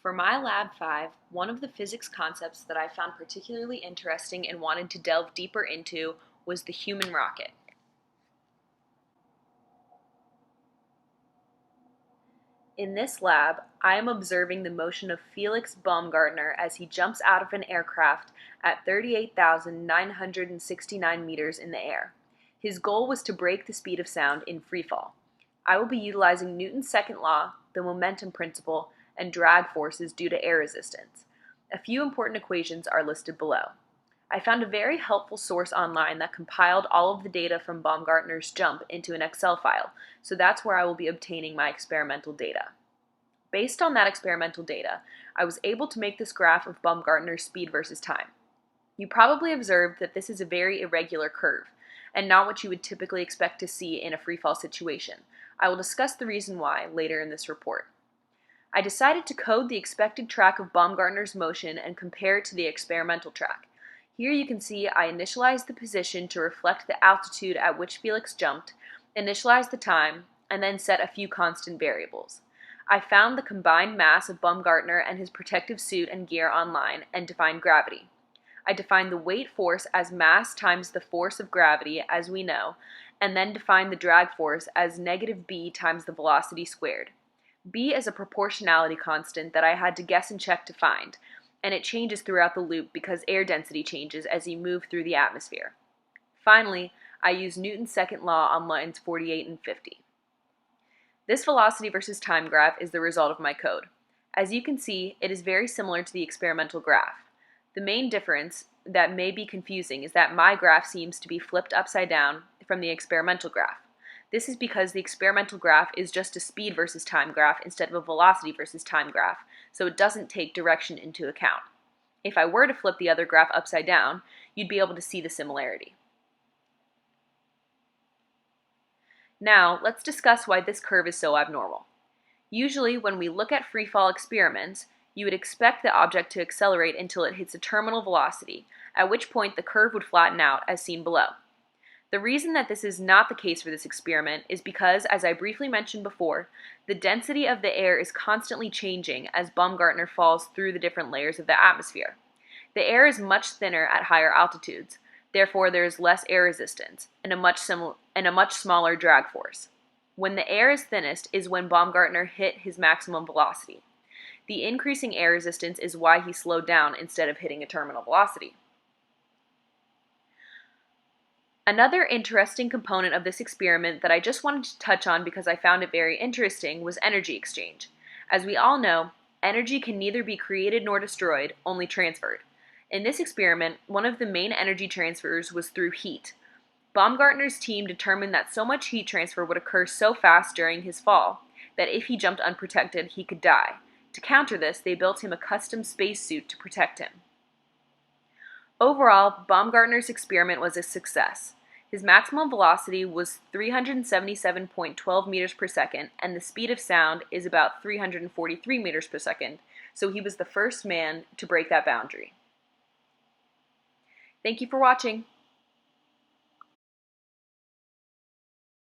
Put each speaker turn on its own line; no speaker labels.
For my Lab 5, one of the physics concepts that I found particularly interesting and wanted to delve deeper into was the human rocket. In this lab, I am observing the motion of Felix Baumgartner as he jumps out of an aircraft at 38,969 meters in the air. His goal was to break the speed of sound in freefall. I will be utilizing Newton's second law, the momentum principle, and drag forces due to air resistance. A few important equations are listed below. I found a very helpful source online that compiled all of the data from Baumgartner's jump into an Excel file, so that's where I will be obtaining my experimental data. Based on that experimental data, I was able to make this graph of Baumgartner's speed versus time. You probably observed that this is a very irregular curve, and not what you would typically expect to see in a freefall situation. I will discuss the reason why later in this report. I decided to code the expected track of Baumgartner's motion and compare it to the experimental track. Here you can see I initialized the position to reflect the altitude at which Felix jumped, initialized the time, and then set a few constant variables. I found the combined mass of Baumgartner and his protective suit and gear online and defined gravity. I defined the weight force as mass times the force of gravity, as we know, and then defined the drag force as negative b times the velocity squared. B is a proportionality constant that I had to guess and check to find, and it changes throughout the loop because air density changes as you move through the atmosphere. Finally, I used Newton's second law on lines 48 and 50. This velocity versus time graph is the result of my code. As you can see, it is very similar to the experimental graph. The main difference that may be confusing is that my graph seems to be flipped upside down from the experimental graph. This is because the experimental graph is just a speed versus time graph instead of a velocity versus time graph, so it doesn't take direction into account. If I were to flip the other graph upside down, you'd be able to see the similarity. Now, let's discuss why this curve is so abnormal. Usually, when we look at freefall experiments, you would expect the object to accelerate until it hits a terminal velocity, at which point the curve would flatten out, as seen below. The reason that this is not the case for this experiment is because, as I briefly mentioned before, the density of the air is constantly changing as Baumgartner falls through the different layers of the atmosphere. The air is much thinner at higher altitudes, therefore there is less air resistance and a much smaller drag force. When the air is thinnest is when Baumgartner hit his maximum velocity. The increasing air resistance is why he slowed down instead of hitting a terminal velocity. Another interesting component of this experiment that I just wanted to touch on because I found it very interesting was energy exchange. As we all know, energy can neither be created nor destroyed, only transferred. In this experiment, one of the main energy transfers was through heat. Baumgartner's team determined that so much heat transfer would occur so fast during his fall that if he jumped unprotected, he could die. To counter this, they built him a custom spacesuit to protect him. Overall, Baumgartner's experiment was a success. His maximum velocity was 377.12 meters per second, and the speed of sound is about 343 meters per second, so he was the first man to break that boundary. Thank you for watching.